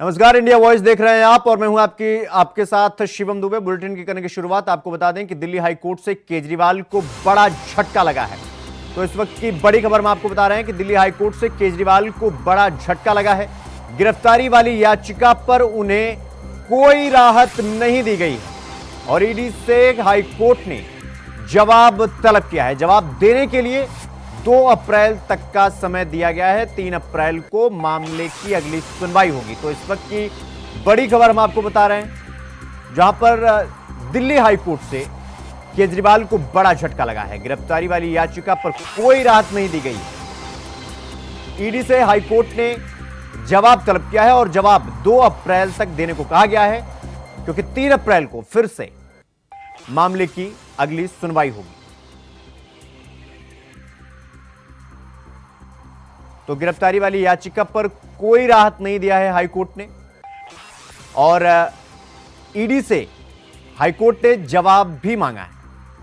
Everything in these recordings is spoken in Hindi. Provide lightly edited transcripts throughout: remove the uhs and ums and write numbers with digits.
नमस्कार, इंडिया वॉइस देख रहे हैं आप और मैं हूं आपके साथ शिवम दुबे। बुलेटिन की करने की शुरुआत आपको बता दें कि दिल्ली हाई कोर्ट से केजरीवाल को बड़ा झटका लगा है। तो इस वक्त की बड़ी खबर में आपको बता रहे हैं कि दिल्ली हाई कोर्ट से केजरीवाल को बड़ा झटका लगा है। गिरफ्तारी वाली याचिका पर उन्हें कोई राहत नहीं दी गई है और ईडी से हाई कोर्ट ने जवाब तलब किया है। जवाब देने के लिए 2 अप्रैल तक का समय दिया गया है। 3 अप्रैल को मामले की अगली सुनवाई होगी। तो इस वक्त की बड़ी खबर हम आपको बता रहे हैं, जहां पर दिल्ली हाई कोर्ट से केजरीवाल को बड़ा झटका लगा है। गिरफ्तारी वाली याचिका पर कोई राहत नहीं दी गई। ईडी से हाई कोर्ट ने जवाब तलब किया है और जवाब 2 अप्रैल तक देने को कहा गया है, क्योंकि 3 अप्रैल को फिर से मामले की अगली सुनवाई होगी। तो गिरफ्तारी वाली याचिका पर कोई राहत नहीं दिया है हाई कोर्ट ने और ईडी से हाई कोर्ट ने जवाब भी मांगा है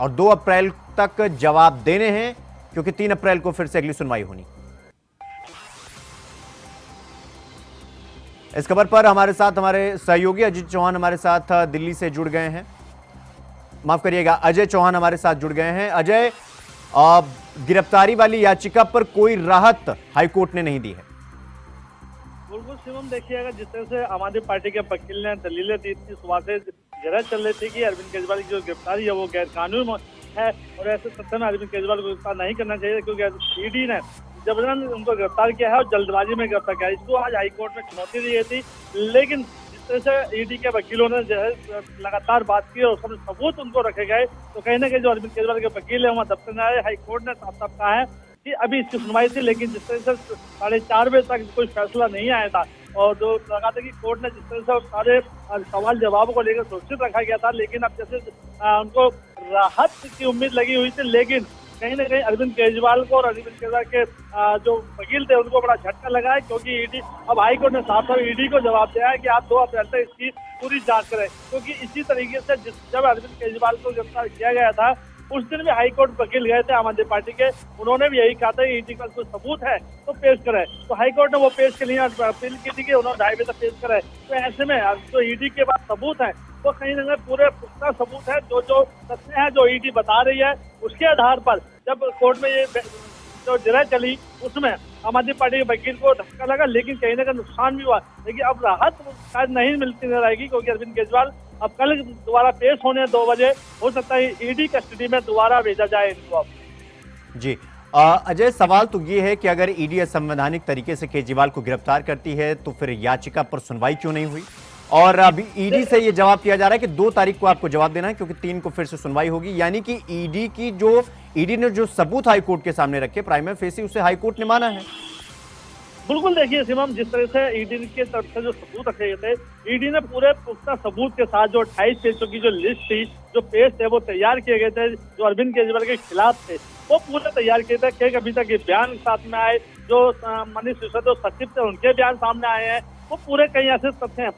और 2 अप्रैल तक जवाब देने हैं, क्योंकि 3 अप्रैल को फिर से अगली सुनवाई होनी। इस खबर पर हमारे साथ हमारे सहयोगी अजीत चौहान हमारे साथ दिल्ली से जुड़ गए हैं। माफ करिएगा, अजय चौहान हमारे साथ जुड़ गए हैं। अजय, गिरफ्तारी वाली याचिका पर कोई राहत हाईकोर्ट ने नहीं दी है। बिल्कुल शिवम, देखिएगा जिस तरह से आम आदमी पार्टी के वकील ने दलीलें दी थी, सुबह से जरा चल रही थी कि अरविंद केजरीवाल की जो गिरफ्तारी है वो गैर कानूनी है और ऐसे तथ्य में अरविंद केजरीवाल को गिरफ्तार नहीं करना चाहिए, क्योंकि ईडी ने जबरन उनको गिरफ्तार किया है और जल्दबाजी में गिरफ्तार किया। इसको आज हाईकोर्ट में चुनौती दी गई थी, लेकिन जिस तरह से ईडी के वकीलों ने जो है लगातार बात की और सब सबूत उनको रखे गए, तो कहीं ना कहीं जो अरविंद केजरीवाल के वकील है वहाँ दफ्तर में आए। हाईकोर्ट ने साफ साफ कहा है कि अभी इसकी सुनवाई थी, लेकिन जिस तरह से 4:30 बजे तक कोई फैसला नहीं आया था और जो लगा था कि कोर्ट ने जिस तरह से सारे सवाल जवाब को लेकर सुरक्षित रखा गया था, लेकिन अब जैसे उनको राहत की उम्मीद लगी हुई थी, लेकिन कहीं ना कहीं अरविंद केजरीवाल को और अरविंद केजरीवाल के जो वकील थे उनको बड़ा झटका लगा है, क्योंकि ईडी अब हाईकोर्ट ने साफ साफ ईडी को जवाब दिया है कि आप 2 अप्रैल तक इसकी पूरी जांच करें, क्योंकि इसी तरीके से जब अरविंद केजरीवाल को गिरफ्तार किया गया था उस दिन भी हाईकोर्ट वकील गए थे आम आदमी पार्टी के, उन्होंने भी यही कहा था ईडी का कोई सबूत है तो पेश करे। तो हाईकोर्ट ने वो पेश के लिए अपील की थी कि उन्होंने 2:30 बजे तक पेश करे। तो ऐसे में जो ईडी के पास सबूत है तो कहीं ना कहीं पूरे पुख्ता सबूत है, जो तथ्य है जो ईडी बता रही है उसके आधार पर जब कोर्ट में ये जो जरा चली उसमें आम आदमी पार्टी के वकील को धक्का लगा, लेकिन कहीं ना कहीं नुकसान भी हुआ। लेकिन अब राहत शायद नहीं मिलती नजर आएगी, क्योंकि अरविंद केजरीवाल अब कल दोबारा पेश होने 2 बजे, हो सकता है ईडी कस्टडी में दोबारा भेजा जाए इनको। अब जी अजय, सवाल तो ये है कि अगर ईडी असंवैधानिक तरीके से केजरीवाल को गिरफ्तार करती है तो फिर याचिका पर सुनवाई क्यों नहीं हुई? और अभी ईडी से ये जवाब किया जा रहा है कि 2 तारीख को आपको जवाब देना है, क्योंकि 3 को फिर से सुनवाई होगी। यानी कि ईडी ने जो सबूत हाईकोर्ट के सामने रखे प्राइमा फेसी, उसे हाईकोर्ट ने माना है। बिल्कुल, देखिए शिवम, जिस तरह से ईडी के तरफ से जो सबूत रखे गए थे, ईडी ने पूरे पुख्ता सबूत के साथ जो 28 पेशों की जो लिस्ट थी, जो पेश थे वो तैयार किए गए थे, जो अरविंद केजरीवाल के खिलाफ थे वो पूरे तैयार किए थे। कि अभी तक ये बयान साथ में आए, जो मनीष सिसोदिया जो सचिव थे उनके बयान सामने आए हैं, वो पूरे कई ऐसे तथ्य हैं।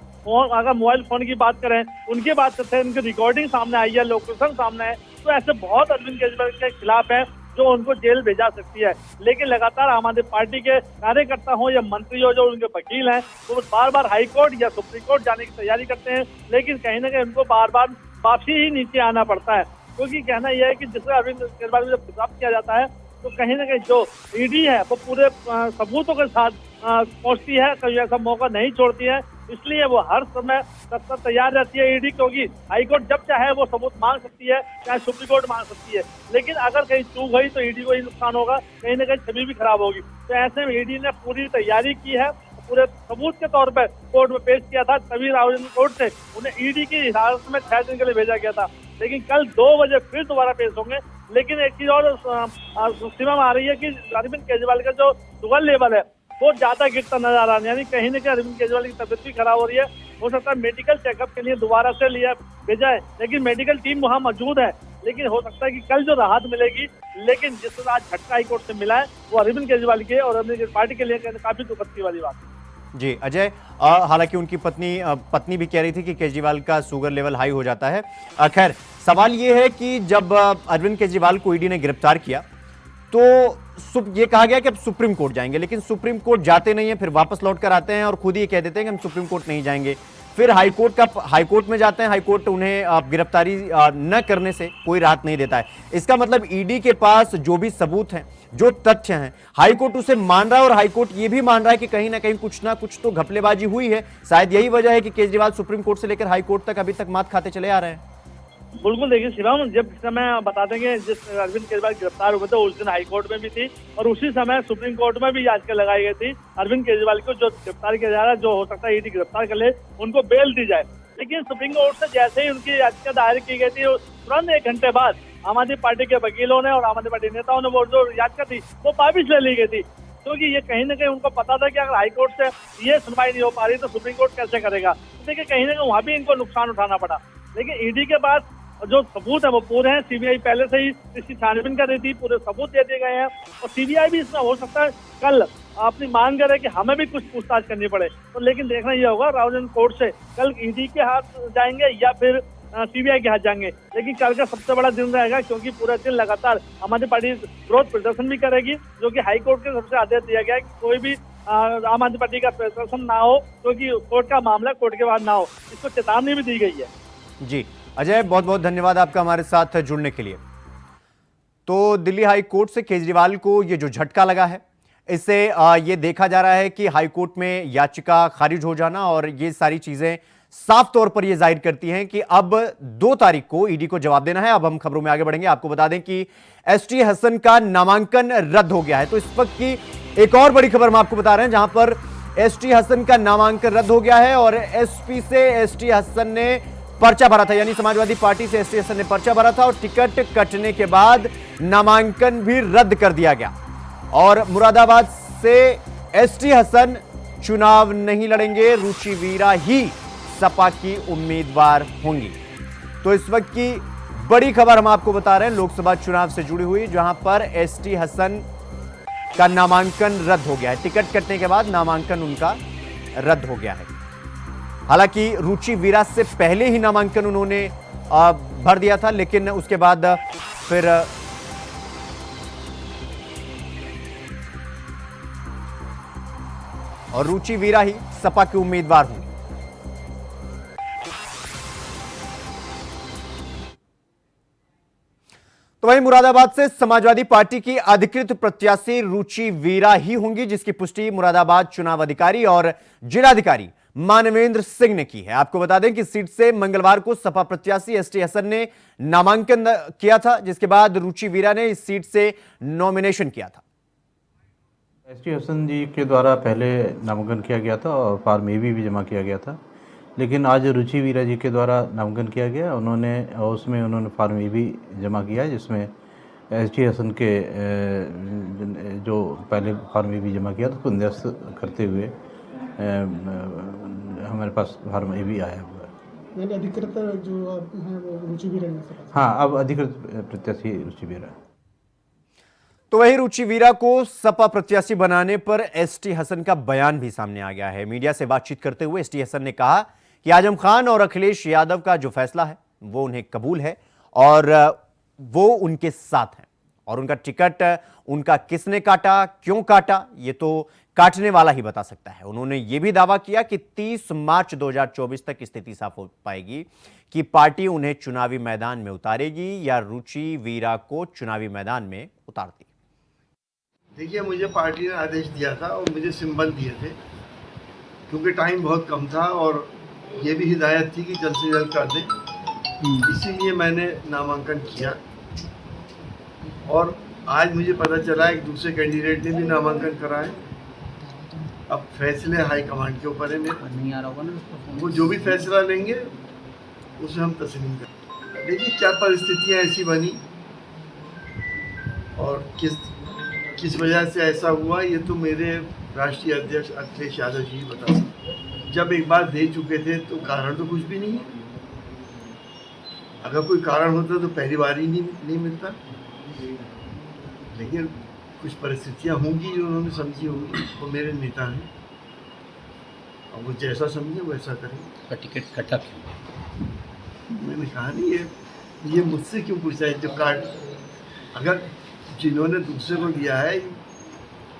अगर मोबाइल फोन की बात करें उनकी बात करते हैं, उनकी रिकॉर्डिंग सामने आई है, लोकेशन सामने है। तो ऐसे बहुत अरविंद केजरीवाल के खिलाफ है जो उनको जेल भेजा सकती है। लेकिन लगातार आम आदमी पार्टी के कार्यकर्ता हो या मंत्री हो, जो उनके वकील हैं, वो बार बार हाईकोर्ट या सुप्रीम कोर्ट जाने की तैयारी करते हैं, लेकिन कहीं ना कहीं उनको बार बार वापसी ही नीचे आना पड़ता है, क्योंकि कहना यह है कि जिससे अरविंद केजरीवाल को जब खिताब किया जाता है तो कहीं ना कहीं जो ईडी है वो पूरे सबूतों के साथ पहुंचती है, कभी ऐसा मौका नहीं छोड़ती है। इसलिए वो हर समय तत्पर तैयार रहती है ईडी, क्योंकि हाईकोर्ट जब चाहे वो सबूत मांग सकती है, चाहे सुप्रीम कोर्ट मांग सकती है, लेकिन अगर कहीं चूक गई तो ईडी को ही नुकसान होगा, कहीं ना कहीं छवि भी खराब होगी। तो ऐसे में ईडी ने पूरी तैयारी की है, पूरे सबूत के तौर पर कोर्ट में पेश किया था, तभी राहुल कोर्ट से उन्हें ईडी की हिरासत में 6 दिन के लिए भेजा गया था। लेकिन कल 2 बजे फिर दोबारा पेश होंगे। लेकिन एक चीज और सीमा में आ रही है कि अरविंद केजरीवाल का जो शुगर लेवल है वो ज्यादा गिरता नजर आ रहा है, यानी कहीं ना कहीं अरविंद केजरीवाल की तबियत भी खराब हो रही है। हो सकता है मेडिकल चेकअप के लिए दोबारा से लिया भेजा है, लेकिन मेडिकल टीम वहाँ मौजूद है। लेकिन हो सकता है कि कल जो राहत मिलेगी, लेकिन जिस तरह आज झटका हाईकोर्ट से मिला है वो अरविंद केजरीवाल के और अरविंद पार्टी के लिए काफी दुखद वाली बात है। जी अजय, हालांकि उनकी पत्नी भी कह रही थी कि केजरीवाल का शुगर लेवल हाई हो जाता है। खैर, सवाल ये है कि जब अरविंद केजरीवाल को ईडी ने गिरफ्तार किया तो ये कहा गया कि अब सुप्रीम कोर्ट जाएंगे, लेकिन सुप्रीम कोर्ट जाते नहीं है, फिर वापस लौट कर आते हैं और खुद ही कह देते हैं कि हम सुप्रीम कोर्ट नहीं जाएंगे। फिर हाईकोर्ट में जाते हैं, हाईकोर्ट उन्हें गिरफ्तारी न करने से कोई राहत नहीं देता है। इसका मतलब ईडी के पास जो भी सबूत हैं, जो तथ्य हैं, हाईकोर्ट उसे मान रहा है और हाईकोर्ट ये भी मान रहा है कि कहीं ना कहीं कुछ ना कुछ तो घपलेबाजी हुई है। शायद यही वजह है कि केजरीवाल सुप्रीम कोर्ट से लेकर हाईकोर्ट तक अभी तक मात खाते चले आ रहे हैं। बिल्कुल, देखिए शिवम, जब समय बता देंगे जिस अरविंद केजरीवाल गिरफ्तार हुए थे उस दिन हाई कोर्ट में भी थी और उसी समय सुप्रीम कोर्ट में भी याचिका लगाई गई थी अरविंद केजरीवाल को जो गिरफ्तार किया जा रहा है, जो हो सकता है ईडी गिरफ्तार कर ले, उनको बेल दी जाए। लेकिन सुप्रीम कोर्ट से जैसे ही उनकी याचिका दायर की गई थी, तुरंत 1 घंटे बाद आम आदमी पार्टी के वकीलों ने और आम आदमी पार्टी नेताओं ने वो जो याचिका थी वो वापिस ले ली गई थी, क्योंकि ये कहीं ना कहीं उनको पता था कि अगर हाईकोर्ट से ये सुनवाई नहीं हो पा रही तो सुप्रीम कोर्ट कैसे करेगा। देखिए कहीं ना कहीं वहां भी इनको नुकसान उठाना पड़ा। लेकिन ईडी के पास जो सबूत है वो पूरे हैं, सीबीआई पहले से ही इसकी छानबीन कर रही थी, पूरे सबूत दे दिए गए हैं और सीबीआई भी इसमें हो सकता है कल अपनी मांग करे कि हमें भी कुछ पूछताछ करनी पड़े। तो लेकिन देखना यह होगा राउंड कोर्ट से कल ईडी के हाथ जाएंगे या फिर सीबीआई के हाथ जाएंगे। लेकिन कल का सबसे बड़ा दिन रहेगा, क्योंकि पूरे दिन लगातार आम आदमी पार्टी विरोध प्रदर्शन भी करेगी, जो कि हाई कोर्ट के सबसे आदेश दिया गया है कि कोई भी आम आदमी पार्टी का प्रदर्शन ना हो, क्योंकि कोर्ट का मामला कोर्ट के बाद ना हो। इसको चेतावनी भी दी गई है। जी अजय, बहुत बहुत धन्यवाद आपका हमारे साथ जुड़ने के लिए। तो दिल्ली हाई कोर्ट से केजरीवाल को ये जो झटका लगा है, इससे ये देखा जा रहा है कि हाई कोर्ट में याचिका खारिज हो जाना और ये सारी चीजें साफ तौर पर ये जाहिर करती हैं कि अब 2 तारीख को ईडी को जवाब देना है। अब हम खबरों में आगे बढ़ेंगे। आपको बता दें कि एसटी हसन का नामांकन रद्द हो गया है। तो इस वक्त की एक और बड़ी खबर हम आपको बता रहे हैं, जहां पर एसटी हसन का नामांकन रद्द हो गया है और एसपी से एसटी हसन ने पर्चा भरा था, यानी समाजवादी पार्टी से एसटी हसन ने पर्चा भरा था और टिकट कटने के बाद नामांकन भी रद्द कर दिया गया और मुरादाबाद से एसटी हसन चुनाव नहीं लड़ेंगे, रुचि वीरा ही सपा की उम्मीदवार होंगी। तो इस वक्त की बड़ी खबर हम आपको बता रहे हैं लोकसभा चुनाव से जुड़ी हुई, जहां पर एसटी हसन का नामांकन रद्द हो गया है। टिकट कटने के बाद नामांकन उनका रद्द हो गया है। हालांकि रुचि वीरा से पहले ही नामांकन उन्होंने भर दिया था, लेकिन उसके बाद फिर और रुचि वीरा ही सपा के उम्मीदवार होंगे। तो वहीं मुरादाबाद से समाजवादी पार्टी की अधिकृत प्रत्याशी रुचि वीरा ही होंगी, जिसकी पुष्टि मुरादाबाद चुनाव अधिकारी और जिलाधिकारी मानवेंद्र सिंह ने की है। आपको बता दें कि सीट से मंगलवार को सपा प्रत्याशी एसटी हसन ने नामांकन किया था, जिसके बाद रुचि वीरा ने इस सीट से नॉमिनेशन किया था। एसटी हसन जी के द्वारा पहले नामांकन किया गया था और फॉर्म ए भी जमा किया गया था, लेकिन आज रुचि वीरा जी के द्वारा नामांकन किया गया। उसमें उन्होंने फॉर्म ए भी जमा किया है, जिसमें एसटी हसन के जो पहले फॉर्म ए भी जमा किया था उसको निरस्त करते हुए हमारे पास फॉर्म ए भी आया हुआ है। अधिकृत जो आप हैं वो रुचि वीरा हैं? हाँ, अब अधिकृत प्रत्याशी रुचि वीरा। तो वही रुचि वीरा को सपा प्रत्याशी बनाने पर एसटी हसन का बयान भी सामने आ गया है। मीडिया से बातचीत करते हुए एसटी हसन ने कहा कि आजम खान और अखिलेश यादव का जो फैसला है वो उन्हें कबूल है और वो उनके साथ हैं और उनका टिकट उनका किसने काटा, क्यों काटा, ये तो काटने वाला ही बता सकता है। उन्होंने ये भी दावा किया कि 30 मार्च 2024 तक स्थिति साफ हो पाएगी कि पार्टी उन्हें चुनावी मैदान में उतारेगी या रुचि वीरा को चुनावी मैदान में उतारती। देखिए, मुझे पार्टी ने आदेश दिया था और मुझे सिंबल दिए थे, क्योंकि टाइम बहुत कम था और ये भी हिदायत थी कि जल्द से जल्द कर दें, इसीलिए मैंने नामांकन किया। और आज मुझे पता चला एक दूसरे कैंडिडेट ने भी नामांकन करा है। अब फैसले हाईकमांड के ऊपर है मेरे, वो जो भी फैसला लेंगे उसे हम तस्लीम करें। देखिए क्या परिस्थितियाँ ऐसी बनी और किस वजह से ऐसा हुआ, ये तो मेरे राष्ट्रीय अध्यक्ष अखिलेश यादव जी बता सकते। जब एक बार दे चुके थे तो कारण तो कुछ भी नहीं है। अगर कोई कारण होता तो पहली बार ही नहीं मिलता। लेकिन कुछ परिस्थितियां होंगी जो उन्होंने समझी होंगी, वो मेरे नेता हैं और वो जैसा समझे वैसा करेंगे। टिकट कटा क्यों? मैंने कहा नहीं, ये मुझसे क्यों पूछा है? जो कार्ड अगर जिन्होंने दूसरे को दिया है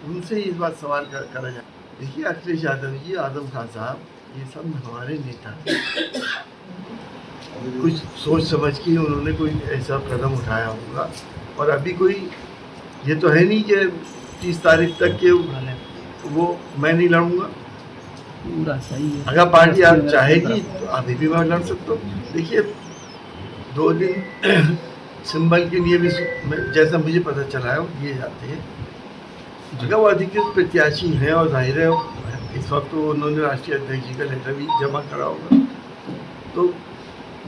उनसे ही इस बात सवाल करा जाए। देखिए अखिलेश यादव जी, आजम खान साहब, ये सब हमारे नेता हैं। कुछ सोच समझ के उन्होंने कोई ऐसा कदम उठाया होगा, और अभी कोई ये तो है नहीं कि 30 तारीख तक के वो मैं नहीं लड़ूंगा। पूरा सही है। अगर पार्टी आप चाहेगी तो अभी भी मैं लड़ सकता हूँ। देखिए 2 दिन सिंबल के लिए भी जैसा मुझे पता चला है वो दिए जाते हैं। अगर वो अधिकृत प्रत्याशी हैं और जाहिर है इस वक्त तो उन्होंने राष्ट्रीय अध्यक्ष जी का लेटर भी जमा करा होगा, तो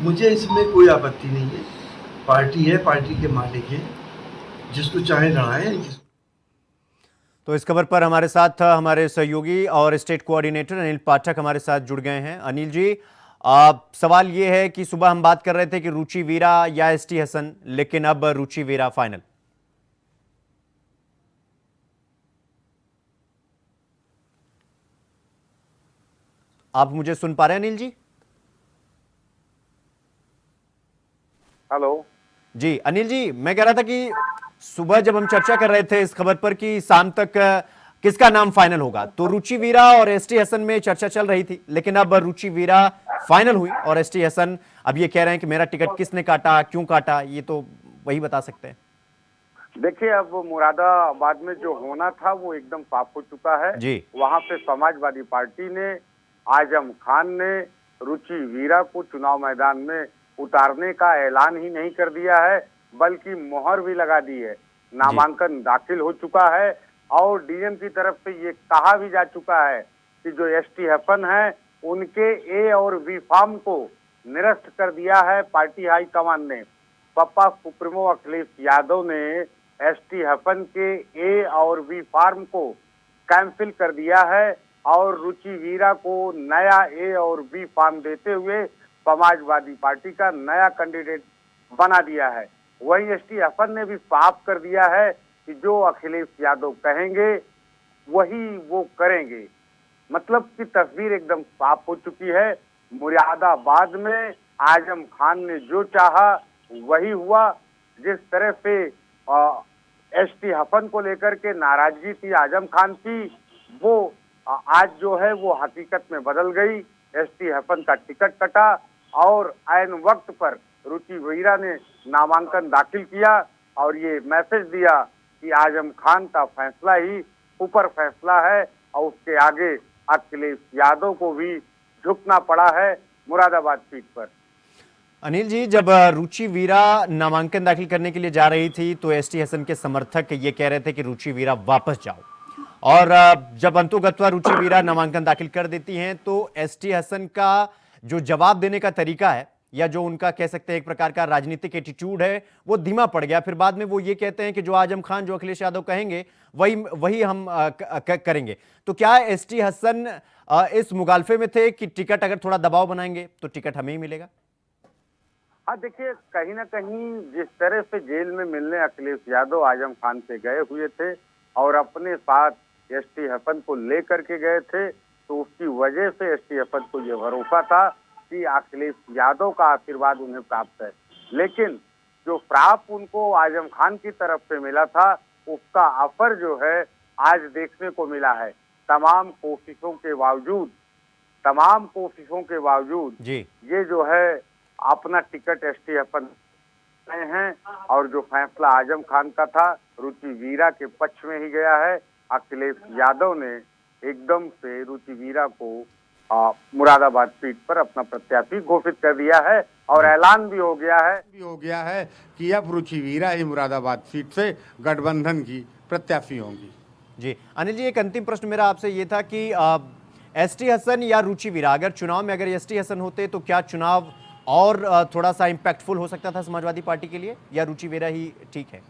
मुझे इसमें कोई आपत्ति नहीं है। पार्टी है, पार्टी के मालिक हैं, जिसको चाहे लड़ाएं। तो इस खबर पर हमारे साथ हमारे सहयोगी और स्टेट कोऑर्डिनेटर अनिल पाठक हमारे साथ जुड़ गए हैं। अनिल जी, सवाल ये है कि सुबह हम बात कर रहे थे कि रुचि वीरा या एसटी हसन, लेकिन अब रुचि वीरा फाइनल। आप मुझे सुन पा रहे हैं अनिल जी? हेलो जी अनिल जी, मैं कह रहा था कि सुबह जब हम चर्चा कर रहे थे इस खबर पर कि शाम तक किसका नाम फाइनल होगा, तो रुचि वीरा और एसटी हसन में चर्चा चल रही थी, लेकिन अब रुचि वीरा फाइनल हुई और एसटी हसन अब ये कह रहे हैं कि मेरा टिकट किसने काटा, क्यों काटा, ये तो वही बता सकते हैं। देखिए, अब मुरादाबाद में जो होना था वो एकदम साफ हो चुका है जी। वहाँ पे समाजवादी पार्टी ने, आजम खान ने रुचि वीरा को चुनाव मैदान में उतारने का ऐलान ही नहीं कर दिया है, बल्कि मोहर भी लगा दी है। नामांकन दाखिल हो चुका है और डीएम की तरफ से ये कहा भी जा चुका है कि जो एसटी हसन है उनके ए और बी फार्म को निरस्त कर दिया है पार्टी हाईकमान ने। सपा सुप्रीमो अखिलेश यादव ने एसटी हसन के ए और बी फार्म को कैंसिल कर दिया है और रुचि वीरा को नया ए और बी फार्म देते हुए समाजवादी पार्टी का नया कैंडिडेट बना दिया है। वही एसटी हसन ने भी साफ कर दिया है कि जो अखिलेश यादव कहेंगे वही वो करेंगे। मतलब की तस्वीर एकदम साफ हो चुकी है। मुरादाबाद में आजम खान ने जो चाहा वही हुआ। जिस तरह से एसटी हसन को लेकर के नाराजगी थी आजम खान की, वो आज जो है वो हकीकत में बदल गई। एसटी हसन का टिकट कटा और ऐन वक्त पर रुचि वीरा ने नामांकन दाखिल किया और ये मैसेज दिया कि आजम खान का फैसला ही ऊपर फैसला है और उसके आगे अखिलेश यादव को भी झुकना पड़ा है मुरादाबाद सीट पर। अनिल जी, जब रुचि वीरा नामांकन दाखिल करने के लिए जा रही थी तो एसटी हसन के समर्थक ये कह रहे थे कि रुचि वीरा वापस जाओ, और जब अंतोगत्वा रुचि वीरा नामांकन दाखिल कर देती हैं तो एसटी हसन का जो जवाब देने का तरीका है या जो उनका कह सकते हैं एक प्रकार का राजनीतिक एटीट्यूड है वो धीमा पड़ गया। फिर बाद में वो ये कहते हैं कि जो आजम खान, जो अखिलेश यादव कहेंगे वही हम करेंगे। तो क्या एसटी हसन इस मुगालफे में थे कि टिकट अगर थोड़ा दबाव बनाएंगे तो टिकट हमें ही मिलेगा? हाँ, देखिए, कहीं ना कहीं जिस तरह से जेल में मिलने अखिलेश यादव आजम खान से गए हुए थे और अपने साथ एसटी हसन को लेकर के गए थे, तो उसकी वजह से एसटी हसन को यह भरोसा था कि अखिलेश यादव का आशीर्वाद उन्हें प्राप्त है। लेकिन जो प्राप्त उनको आजम खान की तरफ से मिला था उसका असर जो है आज देखने को मिला है। तमाम कोशिशों के बावजूद जी, ये जो है अपना टिकट एसटी हसन हैं और जो फैसला आजम खान का था रुचि वीरा के पक्ष में ही गया है। अखिलेश यादव ने एकदम से रुचि वीरा को मुरादाबाद सीट पर अपना प्रत्याशी घोषित कर दिया है और ऐलान भी हो गया है कि अब रुचि वीरा ही मुरादाबाद सीट से गठबंधन की प्रत्याशी होंगी। जी अनिल जी, एक अंतिम प्रश्न मेरा आपसे ये था कि एसटी हसन या रुचि वीरा, अगर चुनाव में अगर एसटी हसन होते तो क्या चुनाव और थोड़ा सा इम्पैक्टफुल हो सकता था समाजवादी पार्टी के लिए, या रुचि वीरा ही ठीक है?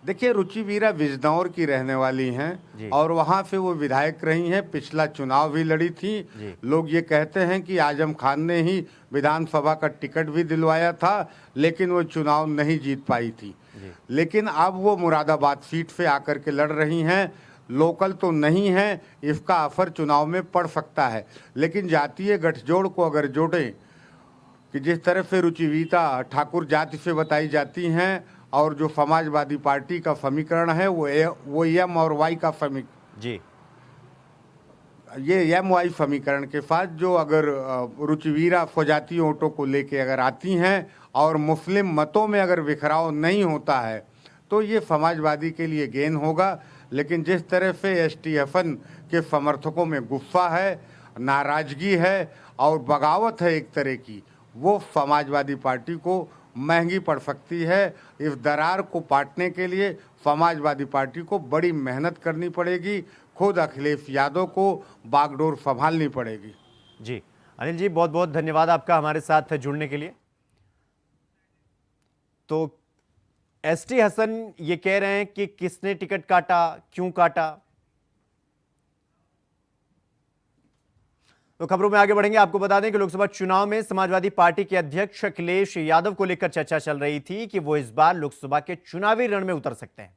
देखिए, रुचि वीरा बिजनौर की रहने वाली हैं और वहाँ से वो विधायक रही हैं, पिछला चुनाव भी लड़ी थी। लोग ये कहते हैं कि आजम खान ने ही विधानसभा का टिकट भी दिलवाया था, लेकिन वो चुनाव नहीं जीत पाई थी। लेकिन अब वो मुरादाबाद सीट से आकर के लड़ रही हैं। लोकल तो नहीं है, इसका असर चुनाव में पड़ सकता है, लेकिन जातीय गठजोड़ को अगर जोड़ें कि जिस तरह से रुचि वीरा ठाकुर जाति से बताई जाती हैं और जो समाजवादी पार्टी का समीकरण है वो एम और वाई का जी ये एम वाई समीकरण के साथ जो अगर रुचिवीरा स्वजातीय वोटों को लेके अगर आती हैं और मुस्लिम मतों में अगर बिखराव नहीं होता है तो ये समाजवादी के लिए गेन होगा। लेकिन जिस तरह से एसटीएफएन के समर्थकों में गुस्सा है, नाराजगी है और बगावत है एक तरह की, वो समाजवादी पार्टी को महंगी पड़ सकती है। इस दरार को पाटने के लिए समाजवादी पार्टी को बड़ी मेहनत करनी पड़ेगी, खुद अखिलेश यादव को बागडोर संभालनी पड़ेगी। जी अनिल जी, बहुत बहुत धन्यवाद आपका हमारे साथ जुड़ने के लिए। तो एसटी हसन ये कह रहे हैं कि किसने टिकट काटा, क्यों काटा। तो खबरों में आगे बढ़ेंगे। आपको बता दें कि लोकसभा चुनाव में समाजवादी पार्टी के अध्यक्ष अखिलेश यादव को लेकर चर्चा चल रही थी कि वो इस बार लोकसभा के चुनावी रण में उतर सकते हैं।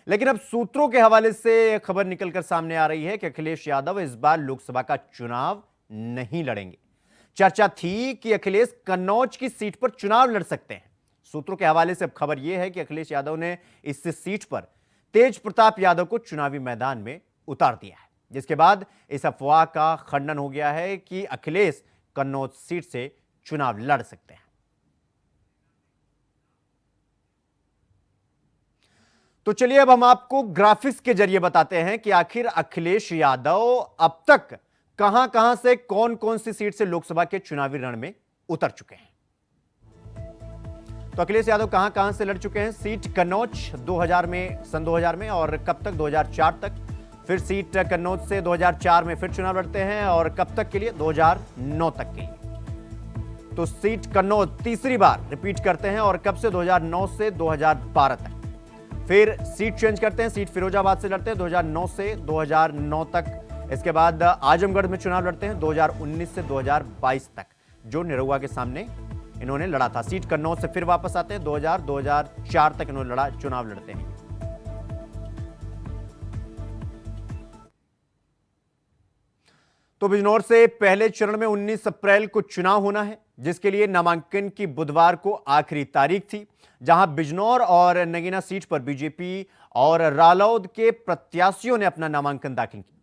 लेकिन अब सूत्रों के हवाले से खबर निकलकर सामने आ रही है कि अखिलेश यादव इस बार लोकसभा का चुनाव नहीं लड़ेंगे। चर्चा थी कि अखिलेश कन्नौज की सीट पर चुनाव लड़ सकते हैं। सूत्रों के हवाले से अब खबर यह है कि अखिलेश यादव ने इस सीट पर तेज प्रताप यादव को चुनावी मैदान में उतार दिया है, जिसके बाद इस अफवाह का खंडन हो गया है कि अखिलेश कन्नौज सीट से चुनाव लड़ सकते हैं। तो चलिए अब हम आपको ग्राफिक्स के जरिए बताते हैं कि आखिर अखिलेश यादव अब तक कहां से कौन कौन सी सीट से लोकसभा के चुनावी रण में उतर चुके हैं। तो अखिलेश यादव कहां से लड़ चुके हैं। सीट कन्नौज सन 2000 में और कब तक 2004 तक। फिर सीट कन्नौज से 2004 में फिर चुनाव लड़ते हैं और कब तक के लिए 2009 तक के लिए। तो सीट कन्नौज तीसरी बार रिपीट करते हैं और कब से 2009 से 2012 तक। फिर सीट चेंज करते हैं, सीट फिरोजाबाद से लड़ते हैं 2009 से 2009 तक। इसके बाद आजमगढ़ में चुनाव लड़ते हैं 2019 से 2022 तक, जो निरहुआ के सामने इन्होंने लड़ा था। सीट कन्नौज से फिर वापस आते हैं 2004 तक इन्होंने चुनाव लड़ते हैं। तो बिजनौर से पहले चरण में 19 अप्रैल को चुनाव होना है, जिसके लिए नामांकन की बुधवार को आखिरी तारीख थी, जहां बिजनौर और नगीना सीट पर बीजेपी और रालोद के प्रत्याशियों ने अपना नामांकन दाखिल किया।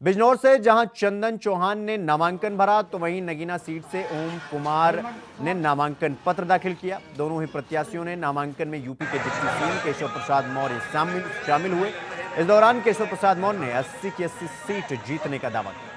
बिजनौर से जहां चंदन चौहान ने नामांकन भरा, तो वहीं नगीना सीट से ओम कुमार ने नामांकन पत्र दाखिल किया। दोनों ही प्रत्याशियों ने नामांकन में यूपी के डिप्टी सीएम केशव प्रसाद मौर्य शामिल हुए। इस दौरान केशव प्रसाद मौर्य ने 80 की 80 सीट जीतने का दावा किया।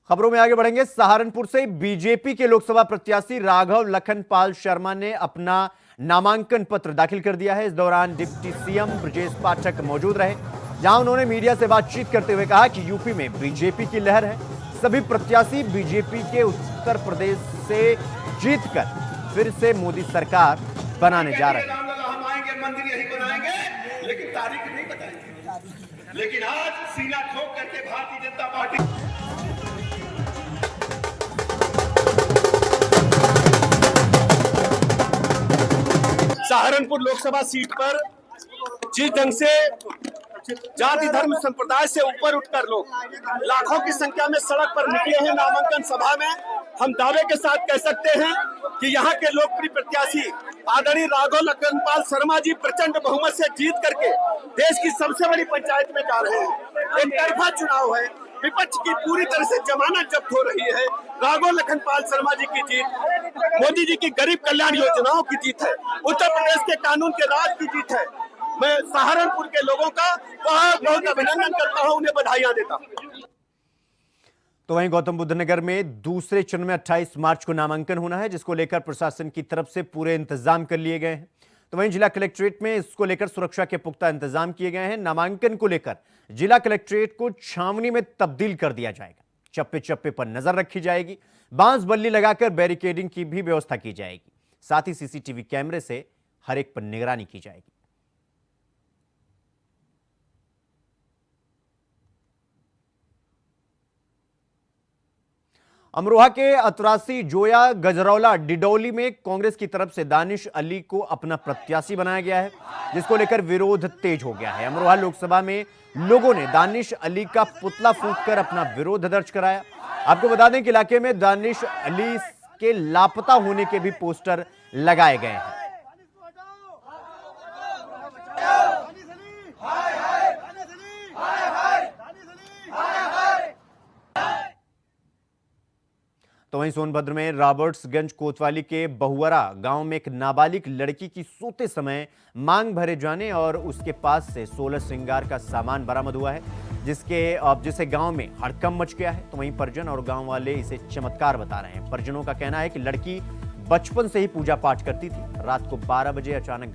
खबरों में आगे बढ़ेंगे। सहारनपुर से बीजेपी के लोकसभा प्रत्याशी राघव लखनपाल शर्मा ने अपना नामांकन पत्र दाखिल कर दिया है। इस दौरान डिप्टी सीएम ब्रजेश पाठक मौजूद रहे, जहां उन्होंने मीडिया से बातचीत करते हुए कहा कि यूपी में बीजेपी की लहर है। सभी प्रत्याशी बीजेपी के उत्तर प्रदेश से जीतकर फिर से मोदी सरकार बनाने जा रहे हैं। हम आएंगे, मंदिर यही बनाएंगे, लेकिन तारीख नहीं बताएंगे। लेकिन आज सीना ठोक करके भारतीय जनता पार्टी सहारनपुर लोकसभा सीट पर जिस ढंग से जाति धर्म संप्रदाय से ऊपर उठकर लोग लाखों की संख्या में सड़क पर निकले हैं नामांकन सभा में, हम दावे के साथ कह सकते हैं कि यहाँ के लोकप्रिय प्रत्याशी आदरणीय राघव लखनपाल शर्मा जी प्रचंड बहुमत से जीत करके देश की सबसे बड़ी पंचायत में जा रहे हैं। एक तरफा चुनाव है, विपक्ष की पूरी तरह से जमानत जब्त हो रही है। राघव लखनपाल शर्मा जी की जीत मोदी जी की गरीब कल्याण योजनाओं की जीत है, उत्तर प्रदेश के कानून के राज की जीत है। मैं सहारनपुर के लोगों का बहुत बहुत अभिनंदन करता हूं, उन्हें बधाइयां देता हूं। तो वहीं गौतम बुद्ध नगर में दूसरे चरण में 28 मार्च को नामांकन होना है, जिसको लेकर प्रशासन की तरफ से पूरे इंतजाम कर लिए गए हैं। तो वहीं जिला कलेक्ट्रेट में इसको लेकर सुरक्षा के पुख्ता इंतजाम किए गए हैं। नामांकन को लेकर जिला कलेक्ट्रेट को छावनी में तब्दील कर दिया जाएगा। चप्पे चप्पे पर नजर रखी जाएगी, बांस बल्ली लगाकर बैरिकेडिंग की भी व्यवस्था की जाएगी। साथ ही सीसीटीवी कैमरे से हर एक पर निगरानी की जाएगी। अमरोहा के अतरासी जोया गजरौला डिडौली में कांग्रेस की तरफ से दानिश अली को अपना प्रत्याशी बनाया गया है, जिसको लेकर विरोध तेज हो गया है। अमरोहा लोकसभा में लोगों ने दानिश अली का पुतला फूंककर अपना विरोध दर्ज कराया। आपको बता दें कि इलाके में दानिश अली के लापता होने के भी पोस्टर लगाए गए हैं। तो वहीं सोनभद्र में रॉबर्ट्सगंज कोतवाली के बहुवरा गांव में एक नाबालिग लड़की की सोते समय मांग भरे जाने और उसके पास से 16 श्रृंगार का सामान बरामद हुआ है, जिसे गांव में हड़कंप मच गया है। तो वहीं परिजन और गांव वाले इसे चमत्कार बता रहे हैं। परिजनों का कहना है कि लड़की बचपन से ही पूजा पाठ करती थी। रात को 12 बजे अचानक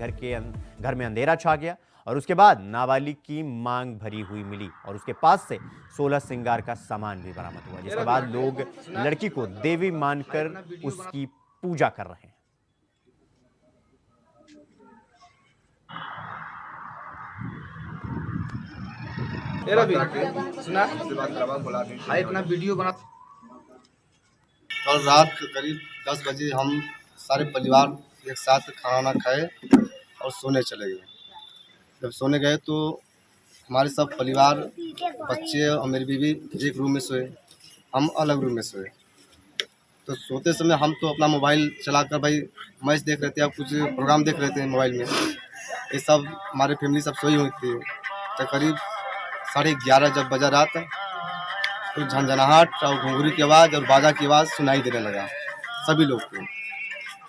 घर में अंधेरा छा गया और उसके बाद नाबालिग की मांग भरी हुई मिली और उसके पास से 16 श्रृंगार का सामान भी बरामद हुआ, जिसके बाद लोग लड़की को देवी मानकर उसकी पूजा कर रहे हैं। इतना वीडियो बना। कल रात करीब 10 बजे हम सारे परिवार एक साथ खाना खाए और सोने चले गए। जब सोने गए तो हमारे सब परिवार, बच्चे और मेरी बीवी एक रूम में सोए, हम अलग रूम में सोए। तो सोते समय हम तो अपना मोबाइल चलाकर भाई मैच देख रहे थे या कुछ प्रोग्राम देख रहे थे मोबाइल में। ये सब हमारे फैमिली सब सोई हुई थी। तो करीब 11:30 जब बजा रात तो झंझनाहट और घुंघरू की आवाज़ और बाजा की आवाज़ सुनाई देने लगा सभी लोग को।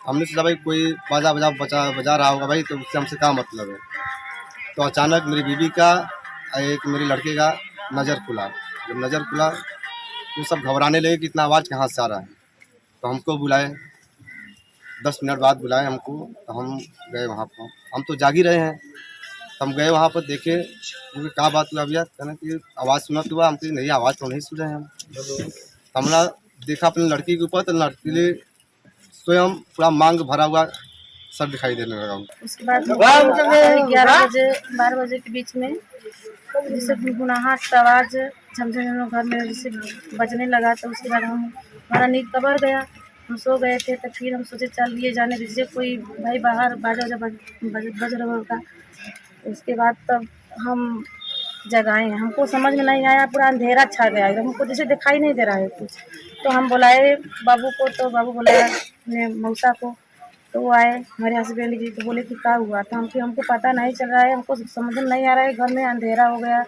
हमने सोचा भाई कोई बाजा बजा रहा होगा भाई, तो उससे हमसे क्या मतलब है। तो अचानक मेरी बीवी का एक मेरे लड़के का नज़र खुला। जब नज़र खुला तो सब घबराने लगे कि इतना आवाज़ कहाँ से आ रहा है। तो हमको बुलाए, 10 मिनट बाद बुलाए हमको। तो हम गए वहाँ पर। हम तो जाग ही रहे हैं। हम गए वहाँ पर, देखे क्योंकि क्या बात हुआ भैया, कहना कि आवाज़ सुना तो हुआ। हम कहीं नहीं, आवाज़ तो नहीं सुन रहे हैं हम। हमने देखा अपनी लड़की के ऊपर, तो लड़की ने स्वयं पूरा मांग भरा हुआ सब दिखाई देने लगा। उसके बाद 11 बजे 12 बजे के बीच में जैसे गुनगुनाहट आवाज़ झमझम घर में जैसे बजने लगा। तो उसके बाद हमारा नींद कबर गया, हम सो गए थे। तो फिर हम सोचे चल लिए जाने दीजिए, कोई भाई बाहर बाजा बज रहा होगा। उसके बाद तब हम जगाए, हमको समझ में नहीं आया, पूरा अंधेरा छा गया, हमको जैसे दिखाई नहीं दे रहा है कुछ। तो हम बुलाए बाबू को, तो बाबू बुलाया अपने मौसा को, तो वो आए हमारे हस्बैंड जी। तो बोले कि क्या हुआ था। हमको पता नहीं चल रहा है, हमको समझ में नहीं आ रहा है, घर में अंधेरा हो गया।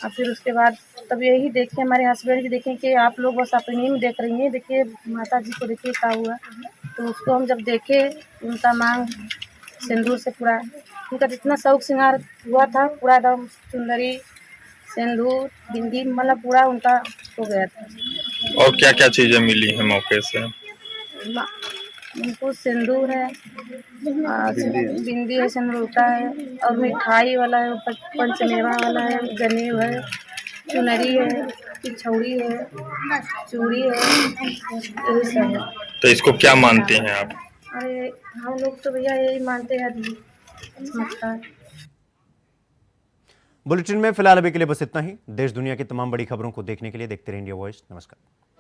और फिर उसके बाद तब यही देखे हमारे हस्बैंड जी, देखें कि आप लोग बस अपनी में देख रही हैं, देखिए माता जी को देखिए क्या हुआ। तो उसको हम जब देखे, उनका मांग सिंदूर से पूरा, उनका जितना शौक श्रृंगार हुआ था पूरा एकदम चुंदरी, सिंदूर, बिंदी, मतलब पूरा उनका हो गया था। और क्या क्या चीज़ें मिली हैं मौके से? उनको सिंदूर है, बिंदी है, सिंदूरता है, और मिठाई वाला है, पंचमेवा वाला है, जनेऊ है, चुनरी है, छौड़ी है, चूड़ी है, यही सब है। तो इसको क्या मानते हैं आप? अरे हम लोग तो भैया यही मानते हैं। नमस्कार। बुलेटिन में फिलहाल अभी के लिए बस इतना ही। देश दुनिया की तमाम बड़ी खबरों को देखने के लिए देखते रहिए इंडिया वॉइस। नमस्कार।